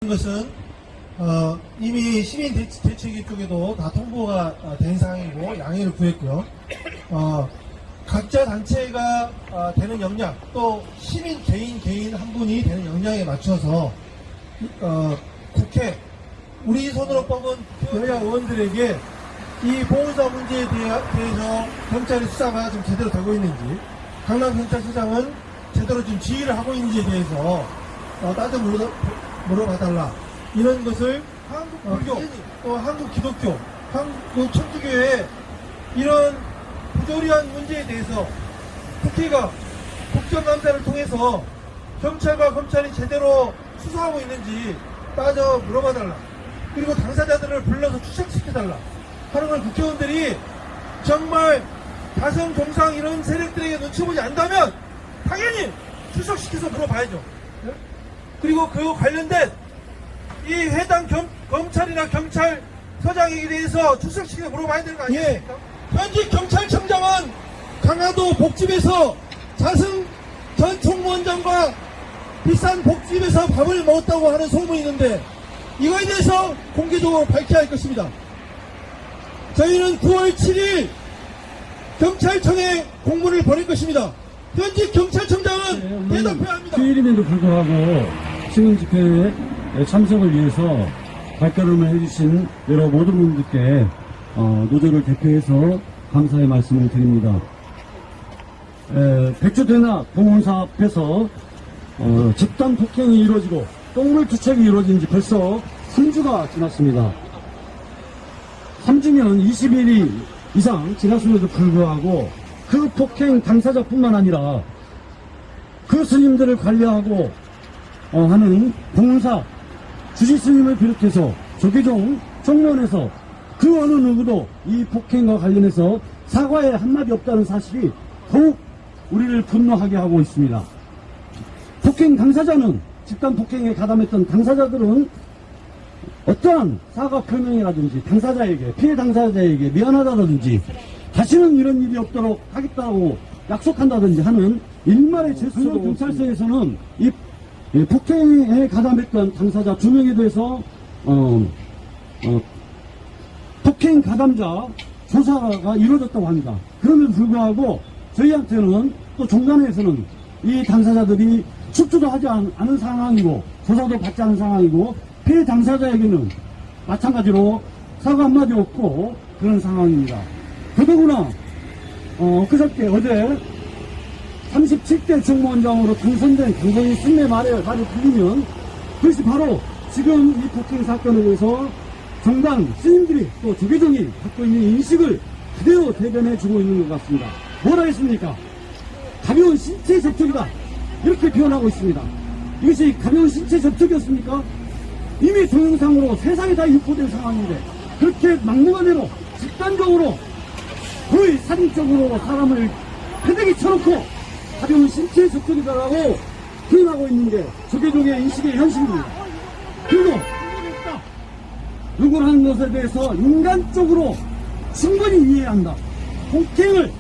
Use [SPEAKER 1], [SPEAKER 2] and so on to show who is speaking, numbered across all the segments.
[SPEAKER 1] 것은 이미 시민 대책위 쪽에도 다 통보가 된 상황이고 양해를 구했고요. 각자 단체가 되는 역량, 또 시민 개인 한 분이 되는 역량에 맞춰서 국회 우리 손으로 뽑은 여야 의원들에게 이 보훈사 문제에 대해서 경찰의 수사가 좀 제대로 되고 있는지, 강남경찰서장은 제대로 좀 지휘를 하고 있는지에 대해서 따져 물어봐달라. 이런 것을 한국불교, 또 한국기독교, 한국 천주교의 이런 부조리한 문제에 대해서 국회가 국정감사를 통해서 경찰과 검찰이 제대로 수사하고 있는지 따져 물어봐달라. 그리고 당사자들을 불러서 추적시켜달라 하는 걸 국회의원들이 정말 다성 종상 이런 세력들에게 눈치 보지 않다면 당연히 추적시켜서 물어봐야죠. 그리고 그 관련된 이 해당 검찰이나 경찰서장에 대해서 추적시켜서 물어봐야 되는 거 아니겠습니까? 현직 경찰청장은 강화도 복집에서 자승 전 총무원장과 비싼 복집에서 밥을 먹었다고 하는 소문이 있는데 이거에 대해서 공개적으로 밝혀야 할 것입니다. 저희는 9월 7일 경찰청에 공문을 보낼 것입니다. 현직 경찰청장은 대답해야 합니다.
[SPEAKER 2] 휴일임에도 불구하고 시민 집회에 참석을 위해서 발걸음을 해주신 여러 모든 분들께 노조를 대표해서 감사의 말씀을 드립니다. 백주대나 봉헌사 앞에서 집단 폭행이 이루어지고 똥물 투척이 이루어진 지 벌써 3주가 지났습니다. 3주면 20일이 이상 지났음에도 불구하고 그 폭행 당사자뿐만 아니라 그 스님들을 관리하고 하는 봉헌사 주지스님을 비롯해서 조계종 총무원에서 그 어느 누구도 이 폭행과 관련해서 사과에 한마디 없다는 사실이 더욱 우리를 분노하게 하고 있습니다. 폭행 당사자는, 집단 폭행에 가담했던 당사자들은 어떠한 사과 표명이라든지 당사자에게, 피해 당사자에게 미안하다든지 다시는 이런 일이 없도록 하겠다고 약속한다든지 하는 일말의 제스처도 경찰서에서는 이 폭행에 가담했던 당사자 2명에 대해서 폭행 가담자 조사가 이루어졌다고 합니다. 그럼에도 불구하고 저희한테는 또 종단에서는 이 당사자들이 출두도 하지 않은 상황이고 조사도 받지 않은 상황이고 피해 당사자에게는 마찬가지로 사과 한마디 없고 그런 상황입니다. 더더구나 그저께 어제 37대 총무원장으로 당선된 강성희 승례 말을 들리면 그것이 바로 지금 이 폭행 사건에 대해서 정당 스님들이 또 조계종이 갖고 있는 인식을 그대로 대변해 주고 있는 것 같습니다. 뭐라 했습니까? 가벼운 신체 접촉이다, 이렇게 표현하고 있습니다. 이것이 가벼운 신체 접촉이었습니까? 이미 동영상으로 세상에 다 유포된 상황인데 그렇게 막무가내로 집단적으로 거의 살인적으로 사람을 패대기 쳐놓고 가벼운 신체 접촉이다라고 표현하고 있는 게 조계종의 인식의 현실입니다. 그리고 욕을 하는 것에 대해서 인간적으로 충분히 이해해야 한다, 폭행을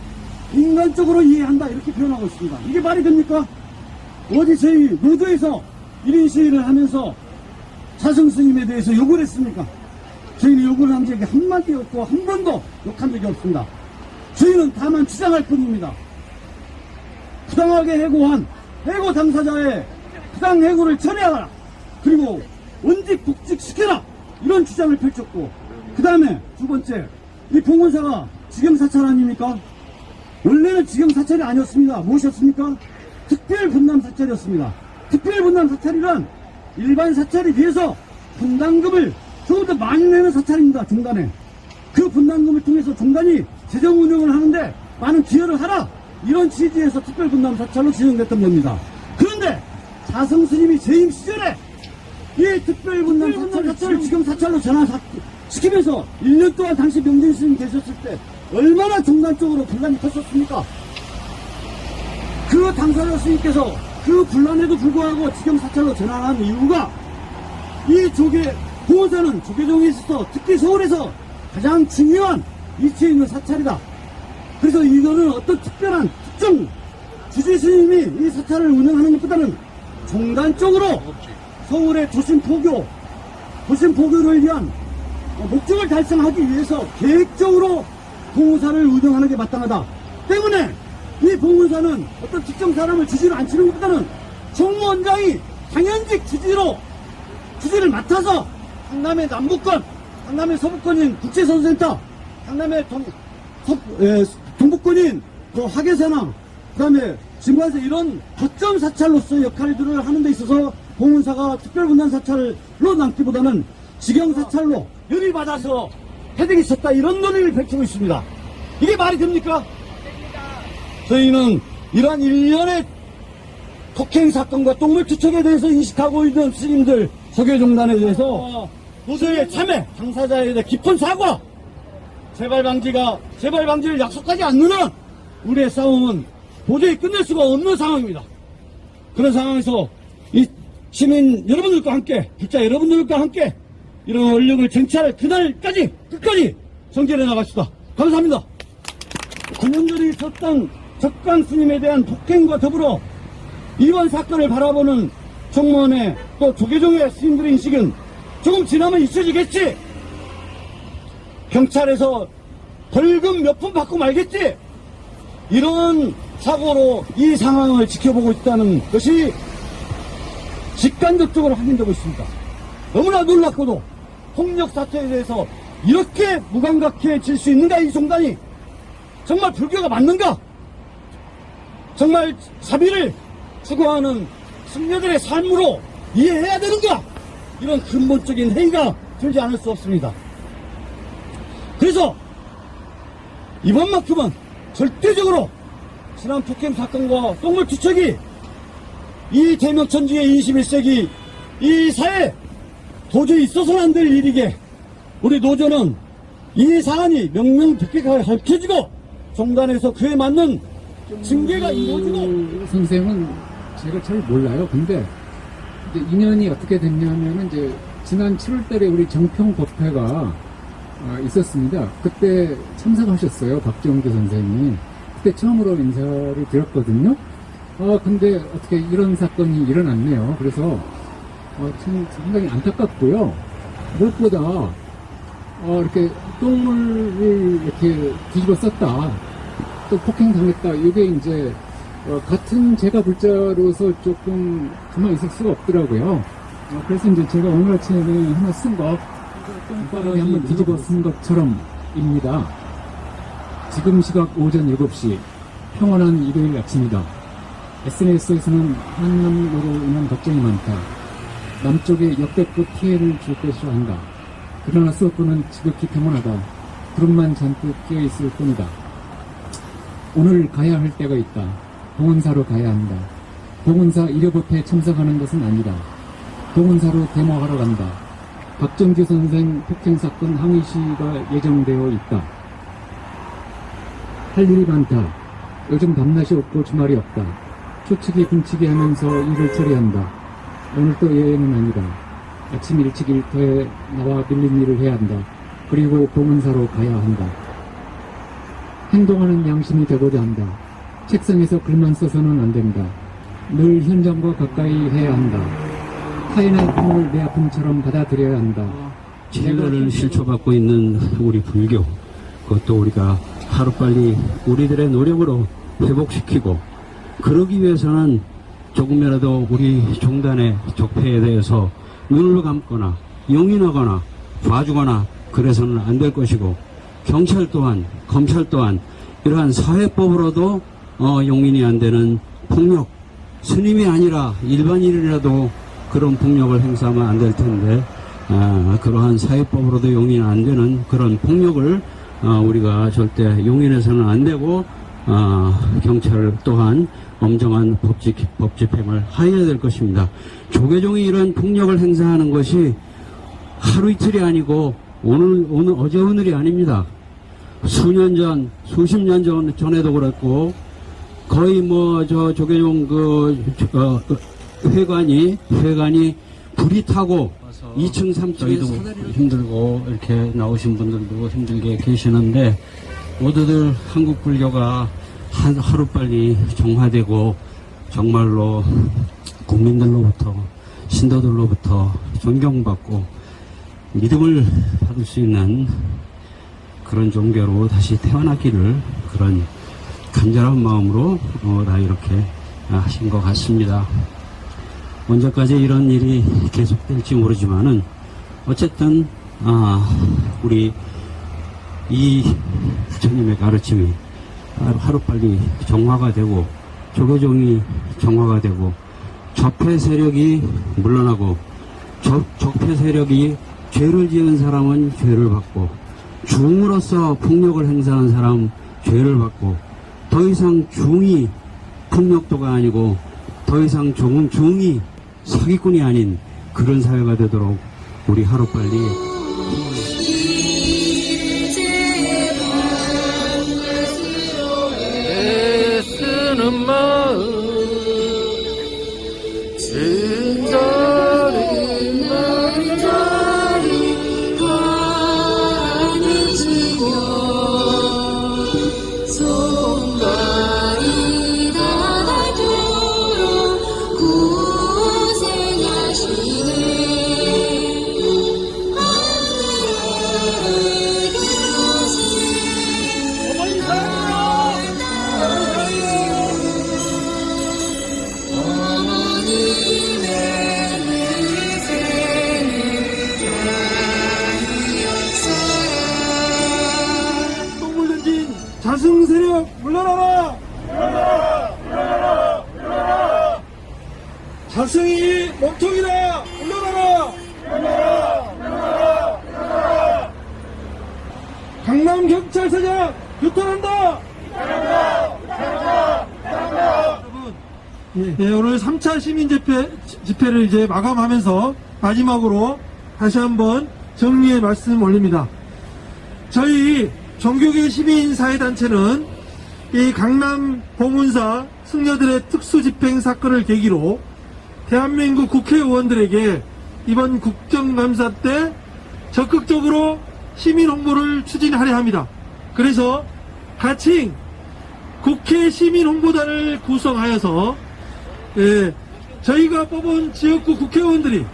[SPEAKER 2] 인간적으로 이해한다, 이렇게 표현하고 있습니다. 이게 말이 됩니까? 어디 저희 노조에서 1인 시위를 하면서 자승 스님에 대해서 욕을 했습니까? 저희는 욕을 한 적이 한마디 없고 한 번도 욕한 적이 없습니다. 저희는 다만 주장할 뿐입니다. 부당하게 해고한 해고 당사자의 부당 해고를 처리하라, 그리고 원직 복직시켜라, 이런 주장을 펼쳤고, 그 다음에 두 번째, 이 봉헌사가 직영사찰 아닙니까? 원래는 직영사찰이 아니었습니다. 무엇이었습니까? 특별분담사찰이었습니다. 특별분담사찰이란 일반 사찰에 비해서 분담금을 조금 더 많이 내는 사찰입니다. 종단에. 그 분담금을 통해서 종단이 재정 운영을 하는데 많은 기여를 하라, 이런 취지에서 특별분담사찰로 진행됐던 겁니다. 그런데 자성스님이 재임 시절에 이 특별분담사찰을 지금 사찰로 전환시키면서 1년 동안 당시 명진스님 계셨을 때 얼마나 종단 쪽으로 분란이 컸었습니까? 그 당사자 스님께서 그 분란에도 불구하고 지금 사찰로 전환한 이유가 이 봉헌사는 조계종에 있어서 특히 서울에서 가장 중요한 위치에 있는 사찰이다. 그래서 이거는 어떤 특별한 특정 주지 스님이 이 사찰을 운영하는 것보다는 종단적으로 서울의 도심 포교를 위한 목적을 달성하기 위해서 계획적으로 봉사를 운영하는 게 마땅하다. 때문에 이 봉사는 어떤 특정 사람을 주지를 않치는 것보다는 총무원장이 당연직 주지를 맡아서 강남의 남부권, 강남의 서부권인 국제선센터, 강남의 동부권인 그 화계산항, 그 다음에 진관서 이런 거점 사찰로서 역할들을 하는 데 있어서 봉사가 특별분단 사찰로 남기보다는 직영 사찰로 열의받아서 패딩이 섰다 이런 논의를 펼치고 있습니다. 이게 말이 됩니까? 저희는 이러한 일련의 폭행 사건과 똥물 투척에 대해서 인식하고 있는 스님들 서교종단에 대해서 노조의 참여, 당사자에 대해 깊은 사과, 재발 방지를 약속하지 않는 한 우리의 싸움은 도저히 끝낼 수가 없는 상황입니다. 그런 상황에서 이 시민 여러분들과 함께, 국자 여러분들과 함께 이런 원력을 쟁취할 그날까지 끝까지 정진해 나갑시다. 감사합니다. 9년 전에 있었던 적강 스님에 대한 폭행과 더불어 이번 사건을 바라보는 청무원의 또 조계종의 스님들의 인식은 조금 지나면 잊혀지겠지. 경찰에서 벌금 몇 푼 받고 말겠지. 이런 사고로 이 상황을 지켜보고 있다는 것이 직간접적으로 확인되고 있습니다. 너무나 놀랍고도 폭력 사태에 대해서 이렇게 무감각해질 수 있는가, 이 종단이? 정말 불교가 맞는가? 정말 자비를 추구하는 승려들의 삶으로 이해해야 되는가? 이런 근본적인 회의가 들지 않을 수 없습니다. 그래서 이번만큼은 절대적으로 지난 폭행 사건과 똥물 투척이 이 대명천지의 21세기 이 사회에 도저히 있어서는 안 될 일이게 우리 노조는 이 사안이 명명백백하게 밝혀지고 종단에서 그에 맞는 징계가 이루어지고.
[SPEAKER 3] 선생은 제가 잘 몰라요. 근데 이제 인연이 어떻게 됐냐면은 이제 지난 7월달에 우리 정평 법회가 있었습니다. 그때 참석하셨어요, 박정규 선생님이. 그때 처음으로 인사를 드렸거든요. 근데 어떻게 이런 사건이 일어났네요. 그래서 참 상당히 안타깝고요. 무엇보다 이렇게 똥물을 이렇게 뒤집어 썼다, 또 폭행당했다, 이게 이제 같은 제가 불자로서 조금 가만히 있을 수가 없더라고요. 그래서 이제 제가 오늘 아침에 하나 쓴 거, 똥바닥에 한번 뒤집어 쓴 것처럼입니다. 지금 시각 오전 7시 평온한 일요일 아침이다. SNS에서는 한남으로 인한 걱정이 많다. 남쪽에 역대급 피해를 줄 것이라 한다. 그러나 수도권은 지극히 평온하다. 구름만 잔뜩 끼어있을 뿐이다. 오늘 가야 할 때가 있다. 봉은사로 가야 한다. 봉은사 일요법회에 참석하는 것은 아니다. 봉은사로 데모하러 간다. 박정규 선생 폭행사건 항의시가 예정되어 있다. 할 일이 많다. 요즘 밤낮이 없고 주말이 없다. 초치기 분치기 하면서 일을 처리한다. 오늘 또 예외는 아니다. 아침 일찍 일터에 나와 밀린 일을 해야 한다. 그리고 봉은사로 가야 한다. 행동하는 양심이 되고자 한다. 책상에서 글만 써서는 안 된다. 늘 현장과 가까이 해야 한다. 타인의 꿈을 내 아픔처럼 받아들여야 한다.
[SPEAKER 4] 진리를 실초받고 있는 우리 불교, 그것도 우리가 하루빨리 우리들의 노력으로 회복시키고, 그러기 위해서는 조금이라도 우리 종단의 적폐에 대해서 눈을 감거나 용인하거나 봐주거나 그래서는 안 될 것이고, 경찰 또한, 검찰 또한 이러한 사회법으로도 용인이 안 되는 폭력, 스님이 아니라 일반인이라도 그런 폭력을 행사하면 안 될 텐데, 그러한 사회법으로도 용인이 안 되는 그런 폭력을 우리가 절대 용인해서는 안 되고, 경찰 또한 엄정한 법 집행을 해야 될 것입니다. 조계종이 이런 폭력을 행사하는 것이 하루 이틀이 아니고 어제 오늘이 아닙니다. 수년 전, 수십 년 전에도 그랬고, 거의 조계종 회관이 불이 타고 2층, 3층에 사다리를 힘들고 이렇게 나오신 분들도 힘들게 계시는데, 모두들 한국 불교가 하루빨리 정화되고 정말로 국민들로부터 신도들로부터 존경받고 믿음을 받을 수 있는 그런 종교로 다시 태어나기를 그런 간절한 마음으로 다 이렇게 하신 것 같습니다. 언제까지 이런 일이 계속될지 모르지만은 어쨌든 우리 이 부처님의 가르침이 하루빨리 정화가 되고 조계종이 정화가 되고 적폐 세력이 물러나고 적폐 세력이 죄를 지은 사람은 죄를 받고 중으로서 폭력을 행사한 사람 죄를 받고 더 이상 중이 폭력도가 아니고 더 이상 중이 사기꾼이 아닌 그런 사회가 되도록 우리 하루빨리
[SPEAKER 5] 애쓰는 마음 진자리 만자리 가는 지겨 손발이 닿도록 고생하시네 하늘에게 어머니
[SPEAKER 1] 똥물 던진 자승 세력 물러나라! 물러나라! 자승이 몸통이다! 물러나라! 강남경찰서장 규탄한다! 여러분, 오늘 3차 시민 집회를 이제 마감하면서 마지막으로 다시 한번 정리의 말씀 올립니다. 저희 종교계 시민사회단체는 이 강남 봉은사 승려들의 특수집행 사건을 계기로 대한민국 국회의원들에게 이번 국정감사 때 적극적으로 시민 홍보를 추진하려 합니다. 그래서 가칭 국회 시민 홍보단을 구성하여서 저희가 뽑은 지역구 국회의원들이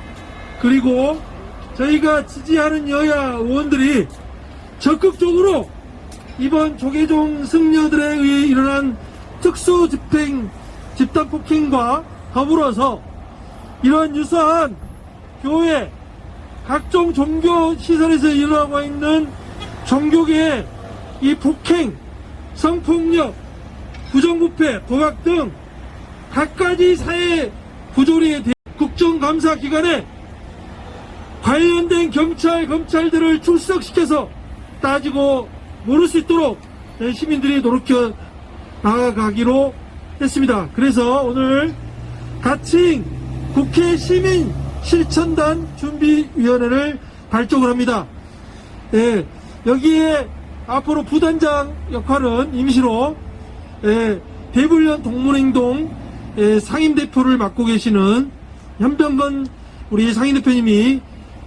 [SPEAKER 1] 그리고 저희가 지지하는 여야 의원들이 적극적으로 이번 조계종 승려들에 의해 일어난 특수집행 집단폭행과 더불어서 이런 유사한 교회 각종 종교시설에서 일어나고 있는 종교계의 이 폭행, 성폭력, 부정부패, 도박 등 갖가지 사회 부조리에 대해 국정감사 기간에 관련된 경찰, 검찰들을 출석시켜서 따지고 모를 수 있도록 시민들이 노력해 나아가기로 했습니다. 그래서 오늘 가칭 국회 시민 실천단 준비위원회를 발족을 합니다. 여기에 앞으로 부단장 역할은 임시로 대불련 동문행동 상임대표를 맡고 계시는 현병건 우리 상임대표님이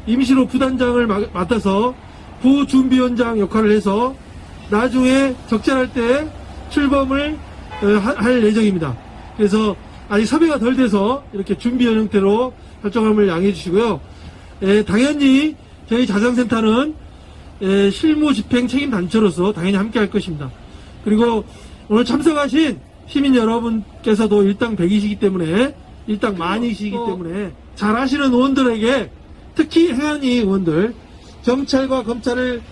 [SPEAKER 1] 임시로 부단장을 맡아서 부준비위원장 역할을 해서 나중에 적절할 때 출범을 할 예정입니다. 그래서 아직 섭외가 덜 돼서 이렇게 준비위원 형태로 결정함을 양해해 주시고요. 당연히 저희 자장센터는 실무 집행 책임 단체로서 당연히 함께 할 것입니다. 그리고 오늘 참석하신 시민 여러분께서도 일당백이시기 때문에 일당만이시기 때문에 잘 아시는 의원들에게 특히 행안위 의원들 경찰과 검찰을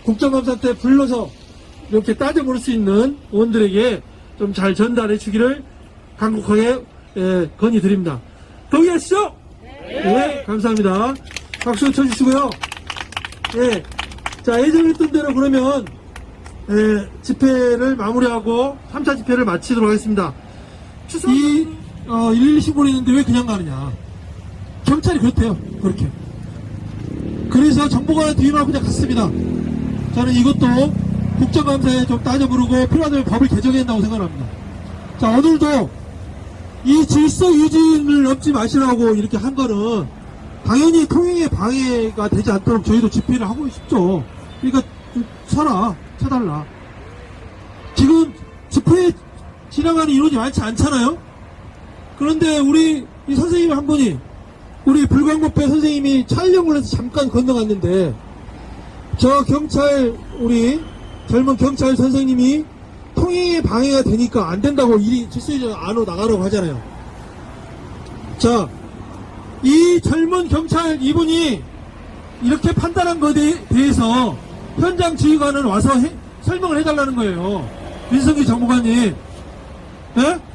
[SPEAKER 1] 국정감사 때 불러서 이렇게 따져 볼 수 있는 의원들에게 좀 잘 전달해 주기를 간곡하게 건의드립니다. 동의하시죠? 네, 감사합니다. 박수 쳐주시고요. 자, 예정했던 대로 그러면 집회를 마무리하고 3차 집회를 마치도록 하겠습니다. 이 112 신고를 했는데 왜 그냥 가느냐. 경찰이 그렇대요. 그렇게. 그래서 정보관에 뒤만 그냥 갔습니다. 저는 이것도 국정감사에 좀 따져부르고 필요하다면 법을 개정해야 한다고 생각합니다. 자, 오늘도 이 질서 유지를 넘지 마시라고 이렇게 한 거는 당연히 통행에 방해가 되지 않도록 저희도 집회를 하고 싶죠. 그러니까 좀 쳐달라. 지금 집회에 지나가는 인원이 많지 않잖아요? 그런데 우리 이 선생님 한 분이 우리 불광법배 선생님이 촬영을 해서 잠깐 건너갔는데 저 경찰 우리 젊은 경찰 선생님이 통행에 방해가 되니까 안 된다고 일이 질서유지 안으로 나가라고 하잖아요. 자, 이 젊은 경찰 이분이 이렇게 판단한 것에 대해서 현장 지휘관은 와서 설명을 해달라는 거예요. 민성기 정보관님. 예?